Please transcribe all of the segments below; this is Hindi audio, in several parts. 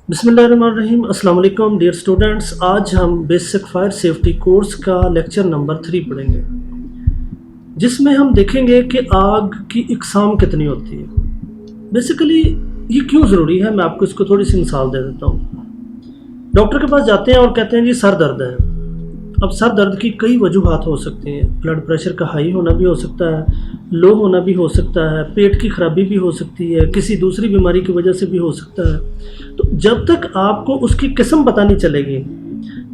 बिस्मिल्लाहिर्रहमानिर्रहीम। अस्सलाम वालेकुम डियर स्टूडेंट्स। आज हम बेसिक फायर सेफ्टी कोर्स का लेक्चर नंबर 3 पढ़ेंगे, जिसमें हम देखेंगे कि आग की इकसाम कितनी होती है। बेसिकली ये क्यों ज़रूरी है, मैं आपको इसको थोड़ी सी मिसाल दे देता हूँ। डॉक्टर के पास जाते हैं और कहते हैं जी सर दर्द है। अब सर दर्द की कई वजूहात हो सकती हैं। ब्लड प्रेशर का हाई होना भी हो सकता है, लो होना भी हो सकता है, पेट की खराबी भी हो सकती है, किसी दूसरी बीमारी की वजह से भी हो सकता है। तो जब तक आपको उसकी किस्म पता नहीं चलेगी,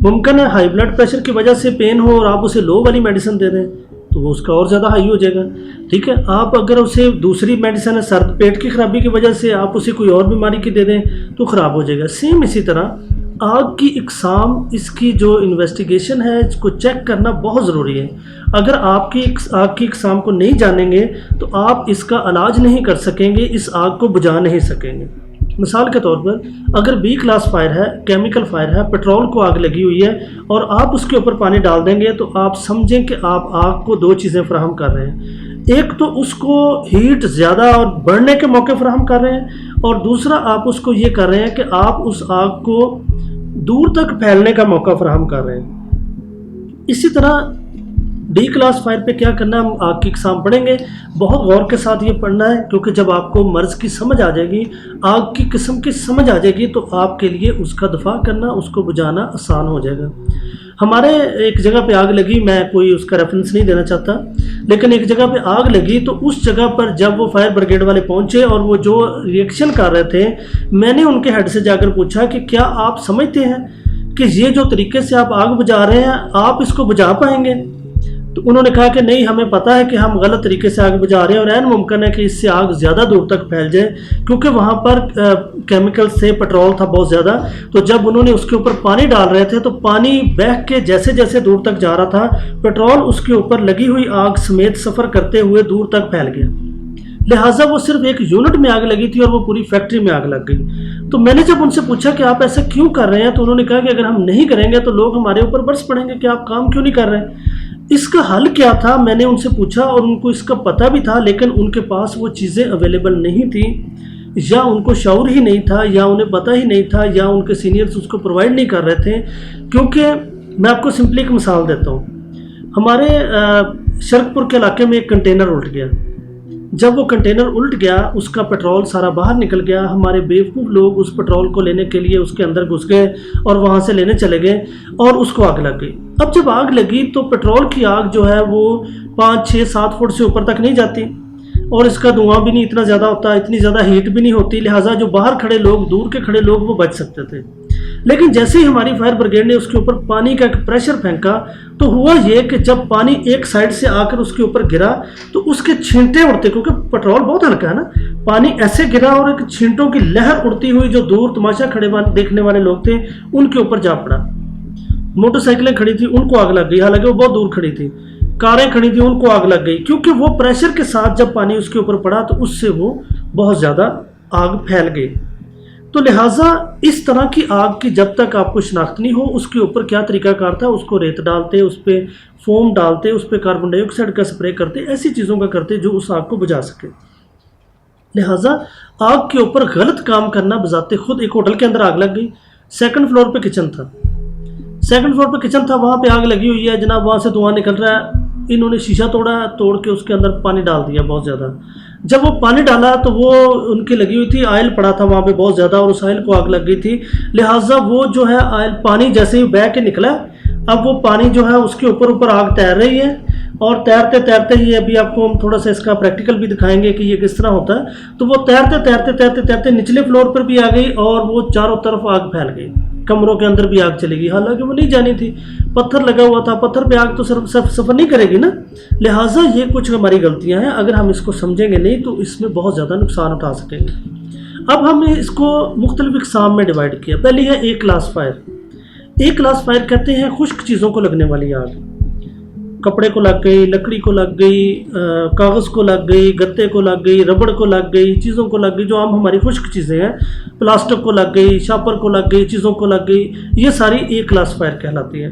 मुमकिन है हाई ब्लड प्रेशर की वजह से पेन हो और आप उसे लो वाली मेडिसिन दे दें तो वो उसका और ज़्यादा हाई हो जाएगा। ठीक है, आप अगर उसे दूसरी मेडिसिन है सर पेट की खराबी की वजह से आप उसे कोई और बीमारी की दे दें तो ख़राब हो जाएगा। सेम इसी तरह आग की इकसाम, इसकी जो इन्वेस्टिगेशन है इसको चेक करना बहुत ज़रूरी है। अगर आपकी आग की इकसाम को नहीं जानेंगे तो आप इसका इलाज नहीं कर सकेंगे, इस आग को बुझा नहीं सकेंगे। मिसाल के तौर पर अगर बी क्लास फायर है, केमिकल फायर है, पेट्रोल को आग लगी हुई है और आप उसके ऊपर पानी डाल देंगे तो आप समझें कि आप आग को दो चीज़ें फराहम कर रहे हैं। एक तो उसको हीट ज़्यादा और बढ़ने के मौके फराहम कर रहे हैं, और दूसरा आप उसको ये कर रहे हैं कि आप उस आग को दूर तक फैलने का मौका फराहम कर रहे हैं। इसी तरह डी क्लास फायर पे क्या करना है, हम आग की इकसाम पढ़ेंगे। बहुत गौर के साथ ये पढ़ना है, क्योंकि जब आपको मर्ज़ की समझ आ जाएगी, आग की किस्म की समझ आ जाएगी तो आपके लिए उसका दफा करना, उसको बुझाना आसान हो जाएगा। हमारे एक जगह पे आग लगी, मैं कोई उसका रेफरेंस नहीं देना चाहता, लेकिन एक जगह पे आग लगी तो उस जगह पर जब वो फायर ब्रिगेड वाले पहुंचे और वो जो रिएक्शन कर रहे थे, मैंने उनके हेड से जाकर पूछा कि क्या आप समझते हैं कि ये जो तरीके से आप आग बुझा रहे हैं आप इसको बुझा पाएंगे? तो उन्होंने कहा कि नहीं, हमें पता है कि हम गलत तरीके से आग बुझा रहे हैं और ऐन मुमकिन है कि इससे आग ज़्यादा दूर तक फैल जाए, क्योंकि वहाँ पर केमिकल से पेट्रोल था बहुत ज़्यादा। तो जब उन्होंने उसके ऊपर पानी डाल रहे थे तो पानी बह के जैसे जैसे दूर तक जा रहा था, पेट्रोल उसके ऊपर लगी हुई आग समेत सफ़र करते हुए दूर तक फैल गया। लिहाजा वो सिर्फ एक यूनिट में आग लगी थी और वो पूरी फैक्ट्री में आग लग गई। तो मैंने जब उनसे पूछा कि आप ऐसा क्यों कर रहे हैं, तो उन्होंने कहा कि अगर हम नहीं करेंगे तो लोग हमारे ऊपर बरस पड़ेंगे कि आप काम क्यों नहीं कर रहे। इसका हल क्या था, मैंने उनसे पूछा और उनको इसका पता भी था, लेकिन उनके पास वो चीज़ें अवेलेबल नहीं थी, या उनको शऊर ही नहीं था, या उन्हें पता ही नहीं था, या उनके सीनियर्स उसको प्रोवाइड नहीं कर रहे थे। क्योंकि मैं आपको सिंपली एक मिसाल देता हूँ। हमारे शरकपुर के इलाके में एक कंटेनर उल्ट गया। जब वो कंटेनर उल्ट गया, उसका पेट्रोल सारा बाहर निकल गया। हमारे बेवकूफ़ लोग उस पेट्रोल को लेने के लिए उसके अंदर घुस गए और वहाँ से लेने चले गए और उसको आग लग गई। अब जब आग लगी तो पेट्रोल की आग जो है वो 5, 6, 7 फुट से ऊपर तक नहीं जाती और इसका धुआं भी नहीं इतना ज़्यादा होता, इतनी ज़्यादा हीट भी नहीं होती, लिहाजा जो बाहर खड़े लोग, दूर के खड़े लोग, वो बच सकते थे। लेकिन जैसे ही हमारी फायर ब्रिगेड ने उसके ऊपर पानी का प्रेशर फेंका तो हुआ ये कि जब पानी एक साइड से आकर उसके ऊपर गिरा तो उसके छींटे उड़ते, क्योंकि पेट्रोल बहुत हल्का है ना, पानी ऐसे गिरा और एक छींटों की लहर उड़ती हुई जो दूर तमाशा खड़े देखने वाले लोग थे उनके ऊपर जा पड़ा। मोटरसाइकिलें खड़ी थी उनको आग लग गई, हालांकि वो बहुत दूर खड़ी थी। कारें खड़ी थी उनको आग लग गई, क्योंकि वो प्रेशर के साथ जब पानी उसके ऊपर पड़ा तो उससे वो बहुत ज़्यादा आग फैल गई। तो लिहाजा इस तरह की आग की जब तक आपको शनाख्त नहीं हो, उसके ऊपर क्या तरीकाकार था, उसको रेत डालते, उस पर फोम डालते, उस पर कार्बन डाइऑक्साइड का स्प्रे करते, ऐसी चीज़ों का करते जो उस आग को बुझा सके। लिहाजा आग के ऊपर गलत काम करना बजाते खुद। एक होटल के अंदर आग लग गई, 2nd फ्लोर पे किचन था, 2nd फ्लोर पे किचन था, वहाँ पे आग लगी हुई है जनाब, वहाँ से धुआं निकल रहा है। इन्होंने शीशा तोड़ा, तोड़ के उसके अंदर पानी डाल दिया बहुत ज़्यादा। जब वो पानी डाला तो वो उनकी लगी हुई थी, ऑयल पड़ा था वहाँ पे बहुत ज़्यादा और उस ऑयल को आग लग गई थी। लिहाजा वो जो है ऑयल पानी जैसे ही बह के निकला, अब वो पानी जो है उसके ऊपर ऊपर आग तैर रही है और तैरते तैरते ही, अभी आपको हम थोड़ा सा इसका प्रैक्टिकल भी दिखाएंगे कि ये किस तरह होता है। तो वो तैरते तैरते तैरते तैरते निचले फ्लोर पर भी आ गई और वो चारों तरफ आग फैल गई, कमरों के अंदर भी आग चली गई। हालांकि वो नहीं जानी थी, पत्थर लगा हुआ था, पत्थर पे आग तो सफ़र नहीं करेगी ना। लिहाजा ये कुछ हमारी गलतियां हैं, अगर हम इसको समझेंगे नहीं तो इसमें बहुत ज़्यादा नुकसान उठा सकेंगे। अब हमने इसको मुख्तलिफ इकसाम में डिवाइड किया। पहली है ए क्लास फायर। ए क्लास फायर कहते हैं खुश्क चीज़ों को लगने वाली आग। कपड़े को लग गई, लकड़ी को लग गई, कागज़ को लग गई, गत्ते को लग गई, रबड़ को लग गई, चीज़ों को लग गई, जो आम हमारी खुश्क चीज़ें हैं, प्लास्टिक को लग गई, शापर को लग गई, चीज़ों को लग गई, ये सारी ए क्लास फायर कहलाती है।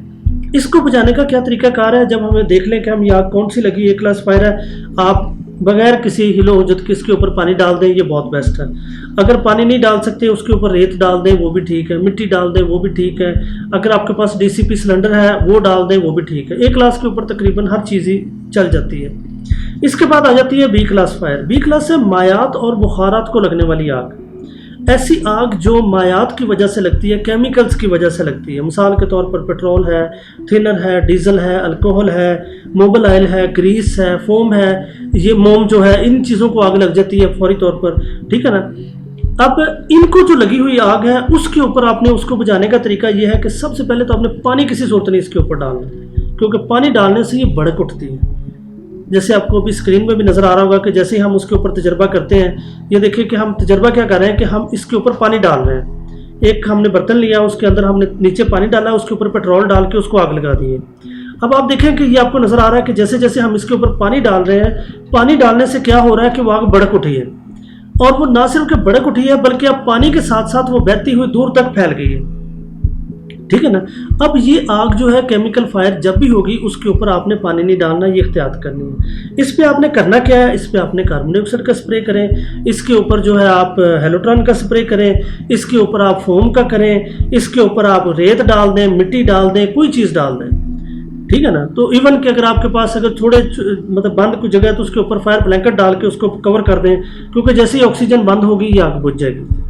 इसको बुझाने का क्या तरीकाकार है, जब हमें देख लें कि हम ये आग कौन सी लगी, ए क्लास फायर है, आप बगैर किसी हिलो हुज्जत के इसके ऊपर पानी डाल दें, ये बहुत बेस्ट है। अगर पानी नहीं डाल सकते उसके ऊपर रेत डाल दें, वो भी ठीक है। मिट्टी डाल दें, वो भी ठीक है। अगर आपके पास DCP सिलेंडर है वो डाल दें, वो भी ठीक है। A क्लास के ऊपर तकरीबन हर चीज़ ही चल जाती है। इसके बाद आ जाती है B class fire. B class है मायात और बुखारात को लगने वाली आग। ऐसी आग जो मायात की वजह से लगती है, केमिकल्स की वजह से लगती है। मिसाल के तौर पर पेट्रोल है, थिनर है, डीजल है, अल्कोहल है, मोबिल ऑयल है, ग्रीस है, फोम है, ये मोम जो है, इन चीज़ों को आग लग जाती है फौरी तौर पर, ठीक है ना। अब इनको जो लगी हुई आग है उसके ऊपर आपने उसको बुझाने का तरीका ये है कि सबसे पहले तो आपने पानी किसी सूरत नहीं इसके ऊपर डालना, क्योंकि पानी डालने से ये भड़क उठती है। जैसे आपको अभी स्क्रीन में भी नज़र आ रहा होगा कि जैसे ही हम उसके ऊपर तजर्बा करते हैं, ये देखिए कि हम तजर्बा क्या कर रहे हैं कि हम इसके ऊपर पानी डाल रहे हैं। एक हमने बर्तन लिया, उसके अंदर हमने नीचे पानी डाला, उसके ऊपर पेट्रोल डाल के उसको आग लगा दी है। अब आप देखें कि ये आपको नज़र आ रहा है कि जैसे जैसे हम इसके ऊपर पानी डाल रहे हैं, पानी डालने से क्या हो रहा है कि वो आग भड़क उठी है। और वो ना सिर्फ कि भड़क उठी है बल्कि अब पानी के साथ साथ वो बहती हुई दूर तक फैल गई है, ठीक है ना। अब ये आग जो है केमिकल फायर जब भी होगी उसके ऊपर आपने पानी नहीं डालना, ये एहतियात करनी है। इस पे आपने करना क्या है, इस पे आपने कार्बन डाइऑक्साइड का स्प्रे करें, इसके ऊपर जो है आप हेलोट्रॉन का स्प्रे करें, इसके ऊपर आप फोम का करें, इसके ऊपर आप रेत डाल दें, मिट्टी डाल दें, कोई चीज़ डाल दें, ठीक है ना। तो इवन कि अगर आपके पास अगर थोड़े मतलब बंद कोई जगह है तो उसके ऊपर फायर ब्लैंकेट डाल के उसको कवर कर दें, क्योंकि जैसे ही ऑक्सीजन बंद होगी ये आग बुझ जाएगी।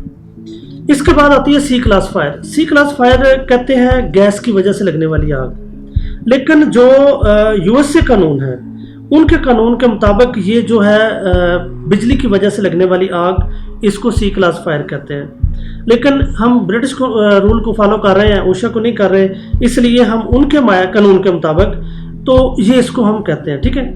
इसके बाद आती है C class fire. C class fire कहते हैं गैस की वजह से लगने वाली आग, लेकिन जो USA कानून है उनके कानून के मुताबिक ये जो है बिजली की वजह से लगने वाली आग, इसको C क्लास फायर कहते हैं। लेकिन हम ब्रिटिश रूल को फॉलो कर रहे हैं, OSHA को नहीं कर रहे, इसलिए हम उनके कानून के मुताबिक तो ये इसको हम कहते हैं, ठीक है।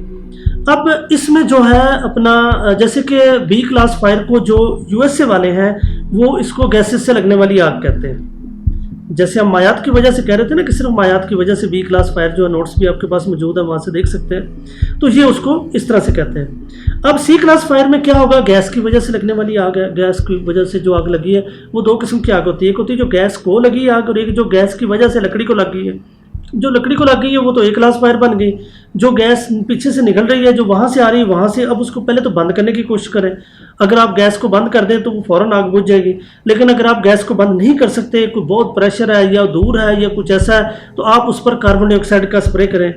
अब इसमें जो है अपना जैसे कि B क्लास फायर को जो USA वाले हैं वो इसको गैसेस से लगने वाली आग कहते हैं। जैसे हम मायात की वजह से कह रहे थे ना कि सिर्फ मायात की वजह से B क्लास फायर जो है, नोट्स भी आपके पास मौजूद है, वहाँ से देख सकते हैं। तो ये उसको इस तरह से कहते हैं। अब C क्लास फायर में क्या होगा, गैस की वजह से लगने वाली आग है। गैस की वजह से जो आग लगी है वो दो किस्म की आग होती है, एक होती है जो गैस को लगी आग और एक जो गैस की वजह से लकड़ी को लग गई है। जो लकड़ी को लग गई है वो तो A क्लास फायर बन गई। जो गैस पीछे से निकल रही है, जो वहाँ से आ रही है, वहाँ से अब उसको पहले तो बंद करने की कोशिश करें। अगर आप गैस को बंद कर दें तो वो फ़ौरन आग बुझ जाएगी, लेकिन अगर आप गैस को बंद नहीं कर सकते, कोई बहुत प्रेशर है या दूर है या कुछ ऐसा है, तो आप उस पर कार्बन डाइऑक्साइड का स्प्रे करें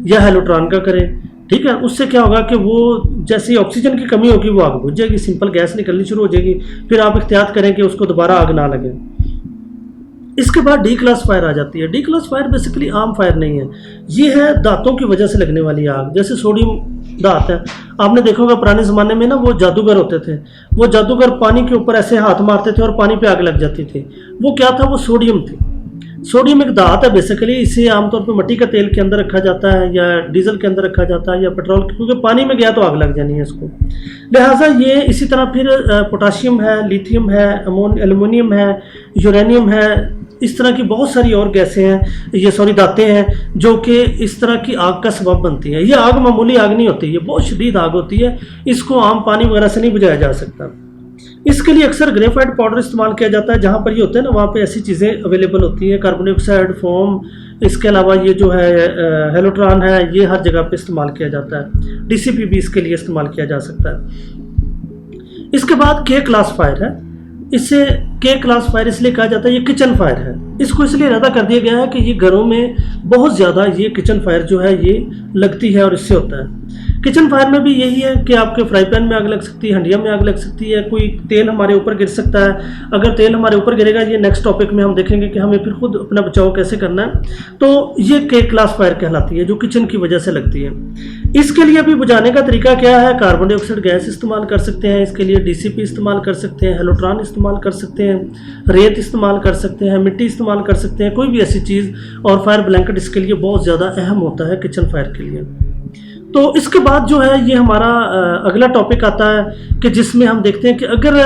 या हेलोट्रॉन का करें, ठीक है। उससे क्या होगा कि वो जैसे ऑक्सीजन की कमी होगी वो आग बुझ जाएगी, सिंपल गैस निकलनी शुरू हो जाएगी। फिर आप एहतियात करें कि उसको दोबारा आग ना लगे। इसके बाद D क्लास फायर आ जाती है। D क्लास फायर बेसिकली आम फायर नहीं है, ये है दांतों की वजह से लगने वाली आग। जैसे सोडियम दांत है, आपने देखा होगा पुराने ज़माने में ना वो जादूगर होते थे, वो जादूगर पानी के ऊपर ऐसे हाथ मारते थे और पानी पे आग लग जाती थी। वो क्या था, वो सोडियम थी। सोडियम एक धात है बेसिकली, इसे आमतौर पर मिट्टी का तेल के अंदर रखा जाता है या डीजल के अंदर रखा जाता है या पेट्रोल, क्योंकि पानी में गया तो आग लग जानी है इसको। लिहाजा ये इसी तरह फिर पोटाशियम है, लिथियम है, एल्युमिनियम है, यूरेनियम है, इस तरह की बहुत सारी और गैसें हैं, ये सॉरी दातें हैं जो कि इस तरह की आग का सबब बनती है। ये आग मामूली आग नहीं होती, ये बहुत शदीद आग होती है, इसको आम पानी वगैरह से नहीं बुझाया जा सकता। इसके लिए अक्सर ग्रेफाइट पाउडर इस्तेमाल किया जाता है, जहाँ पर ये होते हैं ना वहाँ पे ऐसी चीज़ें अवेलेबल होती हैं, कार्बन डाइऑक्साइड, फोम, इसके अलावा ये जो है हेलोट्रॉन है, ये हर जगह पे इस्तेमाल किया जाता है। DCP भी इसके लिए इस्तेमाल किया जा सकता है। इसके बाद K क्लास फायर है। इससे K क्लास फायर इसलिए कहा जाता है, ये किचन फायर है। इसको इसलिए ज़्यादा कर दिया गया है कि ये घरों में बहुत ज़्यादा ये किचन फायर जो है ये लगती है और इससे होता है। किचन फायर में भी यही है कि आपके फ्राई पैन में आग लग सकती है, हंडिया में आग लग सकती है, कोई तेल हमारे ऊपर गिर सकता है। अगर तेल हमारे ऊपर गिरेगा, ये नेक्स्ट टॉपिक में हम देखेंगे कि हमें फिर खुद अपना बचाव कैसे करना है। तो ये K क्लास फायर कहलाती है, जो किचन की वजह से लगती है। इसके लिए भी बुझाने का तरीका क्या है, कार्बन डाइऑक्साइड गैस इस्तेमाल कर सकते हैं, इसके लिए DCP इस्तेमाल कर सकते हैं, हेलोट्रॉन इस्तेमाल कर सकते हैं, रेत इस्तेमाल कर सकते हैं, मिट्टी इस्तेमाल कर सकते हैं, कोई भी ऐसी चीज़। और फायर ब्लैंकेट इसके लिए बहुत ज़्यादा अहम होता है किचन फायर के लिए। तो इसके बाद जो है ये हमारा अगला टॉपिक आता है कि जिसमें हम देखते हैं कि अगर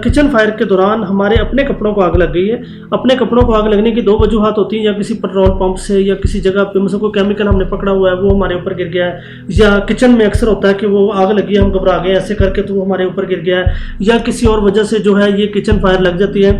किचन फायर के दौरान हमारे अपने कपड़ों को आग लग गई है। अपने कपड़ों को आग लगने की दो वजूहत होती हैं, या किसी पेट्रोल पंप से या किसी जगह पे मतलब कोई केमिकल हमने पकड़ा हुआ है वो हमारे ऊपर गिर गया है, या किचन में अक्सर होता है कि वो आग लगी है, हम घबरा गए ऐसे करके तो वो हमारे ऊपर गिर गया है, या किसी और वजह से जो है ये किचन फायर लग जाती है।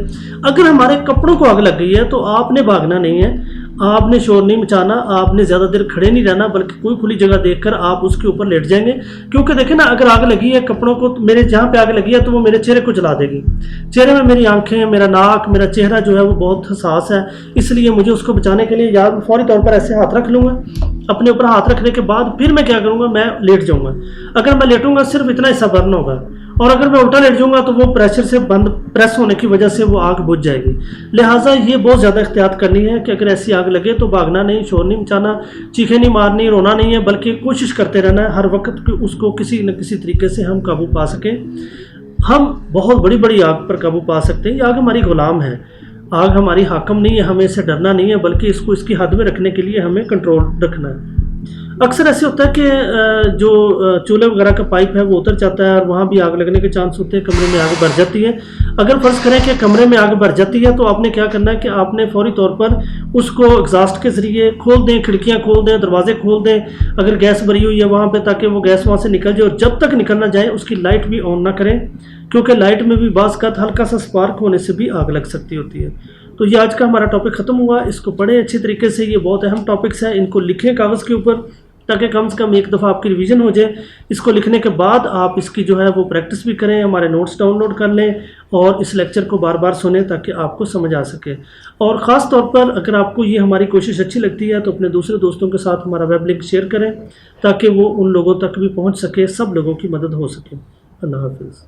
अगर हमारे कपड़ों को आग लग गई है तो आपने भागना नहीं है, आपने शोर नहीं मचाना, आपने ज़्यादा देर खड़े नहीं रहना, बल्कि कोई खुली जगह देखकर आप उसके ऊपर लेट जाएंगे। क्योंकि देखें ना, अगर आग लगी है कपड़ों को, तो मेरे जहाँ पे आग लगी है तो वो मेरे चेहरे को जला देगी। चेहरे में मेरी आंखें, मेरा नाक, मेरा चेहरा जो है वो बहुत हसास है, इसलिए मुझे उसको बचाने के लिए या फौरी तौर पर ऐसे हाथ रख लूँगा। अपने ऊपर हाथ रखने के बाद फिर मैं क्या करूँगा, मैं लेट जाऊँगा। अगर मैं लेटूंगा सिर्फ इतना हिस्सा बर्न होगा, और अगर मैं उल्टा लेट जाऊंगा तो वो प्रेशर से बंद, प्रेस होने की वजह से वो आग बुझ जाएगी। लिहाजा ये बहुत ज़्यादा एहतियात करनी है कि अगर ऐसी आग लगे तो भागना नहीं, शोर नहीं मचाना, चीखें नहीं मारनी, रोना नहीं है, बल्कि कोशिश करते रहना है हर वक्त कि उसको किसी न किसी तरीके से हम काबू पा सकें। हम बहुत बड़ी बड़ी आग पर काबू पा सकते हैं। ये आग हमारी गुलाम है, आग हमारी हाकम नहीं है, हमें इससे डरना नहीं है, बल्कि इसको इसकी हद में रखने के लिए हमें कंट्रोल रखना है। अक्सर ऐसे होता है कि जो चूल्हे वगैरह का पाइप है वो उतर जाता है और वहाँ भी आग लगने के चांस होते हैं, कमरे में आग भर जाती है। अगर फ़र्ज़ करें कि कमरे में आग भर जाती है तो आपने क्या करना है कि आपने फ़ौरी तौर पर उसको एग्जॉस्ट के ज़रिए खोल दें, खिड़कियाँ खोल दें, दरवाजे खोल दें अगर गैस भरी हुई है वहाँ पर, ताकि वो गैस वहाँ से निकल जाए। और जब तक निकल ना जाए उसकी लाइट भी ऑन ना करें, क्योंकि लाइट में भी बाज़ का हल्का सा स्पार्क होने से भी आग लग सकती होती है। तो ये आज का हमारा टॉपिक ख़त्म हुआ। इसको पढ़ें अच्छी तरीके से, ये बहुत अहम टॉपिक्स हैं, इनको लिखें कागज़ के ऊपर ताकि कम से कम एक दफ़ा आपकी रिवीजन हो जाए। इसको लिखने के बाद आप इसकी जो है वो प्रैक्टिस भी करें, हमारे नोट्स डाउनलोड कर लें और इस लेक्चर को बार बार सुनें ताकि आपको समझ आ सके। और ख़ास तौर पर अगर आपको ये हमारी कोशिश अच्छी लगती है तो अपने दूसरे दोस्तों के साथ हमारा वेब लिंक शेयर करें ताकि वो उन लोगों तक भी पहुँच सके, सब लोगों की मदद हो सके। अल्लाह हाफिज़।